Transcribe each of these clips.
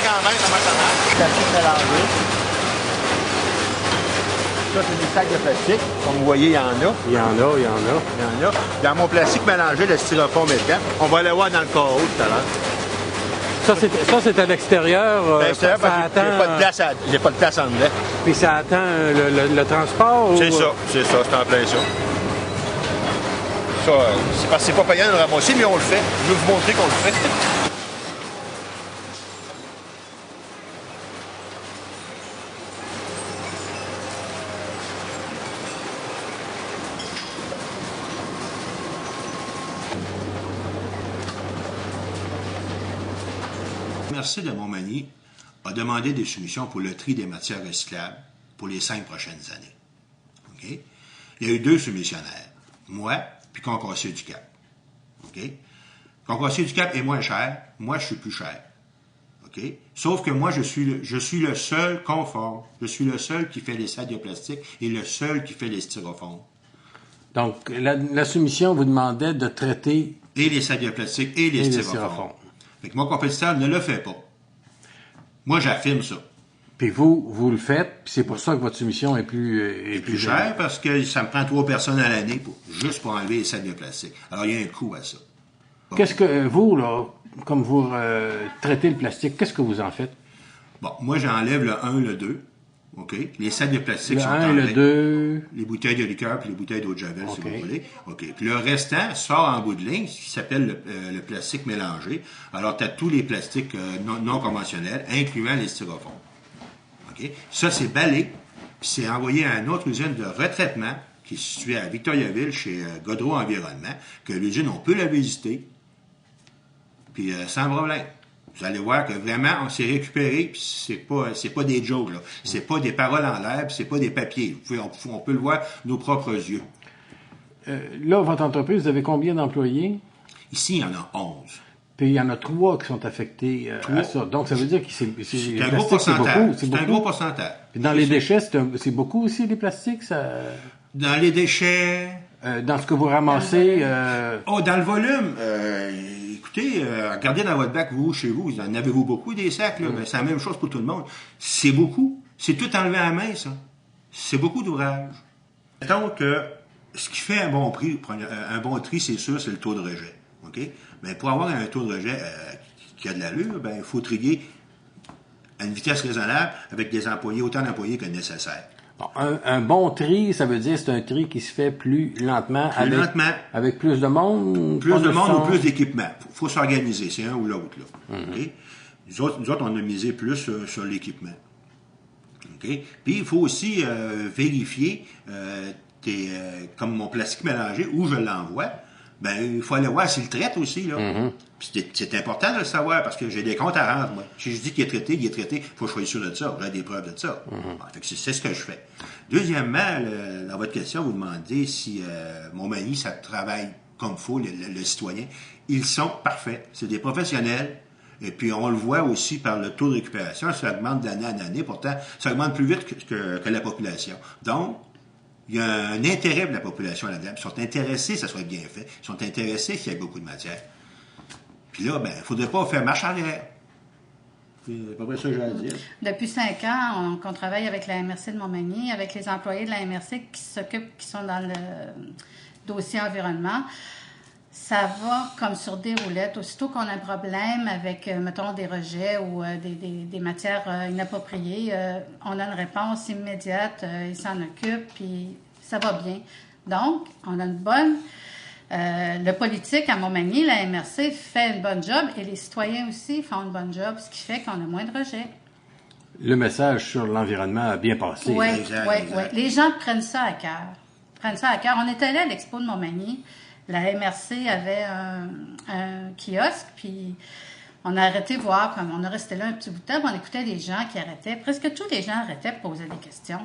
quand même comment ça marche. Plastique mélangé. Ça, c'est des sacs de plastique. Comme vous voyez, il y en a. Il y en a. Il y en a. Dans mon plastique mélangé, le styrofoam est dedans. On va aller voir dans le carreau tout à l'heure. Ça, c'est à l'extérieur. C'est parce que j'ai pas de place en dedans. Puis ça attend le transport? C'est ça, c'est en plein ça. Ça, c'est parce que c'est pas payant de le ramasser, mais on le fait. Je vais vous montrer qu'on le fait. Le MRC de Montmagny a demandé des soumissions pour le tri des matières recyclables pour les 5 prochaines années. Okay? Il y a eu 2 soumissionnaires, moi puis Concoursier du Cap. Okay? Concoursier du Cap est moins cher, moi je suis plus cher. Okay? Sauf que moi je suis le seul conforme, je suis le seul qui fait les sacs de plastique et le seul qui fait les styrofoams. Donc la soumission vous demandait de traiter... Et les sacs de plastique et les styrofoams. Fait que mon compétiteur ne le fait pas. Moi, j'affirme ça. Puis vous le faites, puis c'est pour ça que votre soumission est plus cher parce que ça me prend 3 personnes à l'année juste pour enlever les sacs de plastique. Alors, il y a un coût à ça. Bon. Qu'est-ce que vous, là, comme vous traitez le plastique, qu'est-ce que vous en faites? Bon, moi, j'enlève le 1, le 2. OK? Les sacs de plastique sont enlevés. Le 1, le 2... Les bouteilles de liqueur puis les bouteilles d'eau de javel, si vous voulez. OK. Puis le restant sort en bout de ligne, ce qui s'appelle le plastique mélangé. Alors, tu as tous les plastiques non conventionnels, incluant les styrofoams. OK? Ça, c'est balé, puis c'est envoyé à une autre usine de retraitement qui est située à Victoriaville, chez Godreau Environnement, que l'usine, on peut la visiter, puis sans problème. Vous allez voir que vraiment, on s'est récupéré, puis c'est pas des jokes, là. C'est pas des paroles en l'air, puis c'est pas des papiers. On peut le voir de nos propres yeux. Là, votre entreprise, vous avez combien d'employés? Ici, il y en a 11. Puis il y en a 3 qui sont affectés à ça. Donc, ça veut dire que c'est un gros pourcentage. C'est un gros pourcentage. Puis dans les déchets, c'est beaucoup aussi, les plastiques? Ça... Dans les déchets... dans ce que vous ramassez... dans le volume... Écoutez, regardez dans votre bac, chez vous, en avez-vous beaucoup des sacs, là? Ben, c'est la même chose pour tout le monde. C'est beaucoup. C'est tout enlevé à la main, ça. C'est beaucoup d'ouvrage. Donc, ce qui fait un bon tri, c'est sûr, c'est le taux de rejet. OK? Mais pour avoir un taux de rejet qui a de l'allure, ben, il faut trier à une vitesse raisonnable avec des employés, autant d'employés que nécessaire. Bon, un bon tri, ça veut dire c'est un tri qui se fait plus lentement. Avec plus de monde? Plus de monde ou plus d'équipement. Faut s'organiser, c'est un ou l'autre. Là. Okay? Nous autres, on a misé plus sur l'équipement. Okay? Puis, il faut aussi vérifier, comme mon plastique mélangé, où je l'envoie. Ben, il faut aller voir s'il le traite aussi, là. Puis c'est important de le savoir, parce que j'ai des comptes à rendre, moi. Si je dis qu'il est traité, il faut que je sois sûr de ça. J'ai des preuves de ça. Fait que c'est ce que je fais. Deuxièmement, dans votre question, vous demandez si Montmagny, ça travaille comme il faut, le citoyen. Ils sont parfaits. C'est des professionnels. Et puis, on le voit aussi par le taux de récupération. Ça augmente d'année en année. Pourtant, ça augmente plus vite que la population. Donc, il y a un intérêt de la population là-dedans. Ils sont intéressés que ça soit bien fait. Ils sont intéressés qu'il y ait beaucoup de matière. Puis là, ben, il ne faudrait pas faire marche arrière. C'est à peu près ça que j'ai à dire. Depuis 5 ans, qu'on travaille avec la MRC de Montmagny, avec les employés de la MRC qui sont dans le dossier environnement. Ça va comme sur des roulettes. Aussitôt qu'on a un problème avec, mettons, des rejets ou des matières inappropriées, on a une réponse immédiate, ils s'en occupent, puis ça va bien. Donc, on a une bonne... le politique à Montmagny, la MRC, fait une bonne job et les citoyens aussi font une bonne job, ce qui fait qu'on a moins de rejets. Le message sur l'environnement a bien passé. Oui. Les gens prennent ça à cœur. On est allé à l'expo de Montmagny. La MRC avait un kiosque, puis on a arrêté voir, comme on a resté là un petit bout de temps, on écoutait des gens qui arrêtaient. Presque tous les gens arrêtaient pour poser des questions.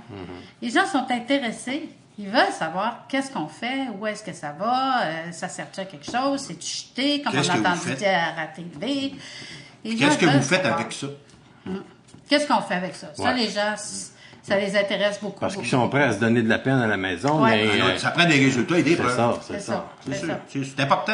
Les gens sont intéressés. Ils veulent savoir qu'est-ce qu'on fait, où est-ce que ça va, ça sert-tu à quelque chose, c'est-tu jeté, comme on a entendu dire à la TV. Qu'est-ce que vous faites avec ça? Qu'est-ce qu'on fait avec ça? Ouais. Ça, les gens... Ça les intéresse beaucoup. Parce qu'ils sont prêts à se donner de la peine à la maison. Ouais. Mais, ça prend des résultats et des preuves. C'est ça. C'est important.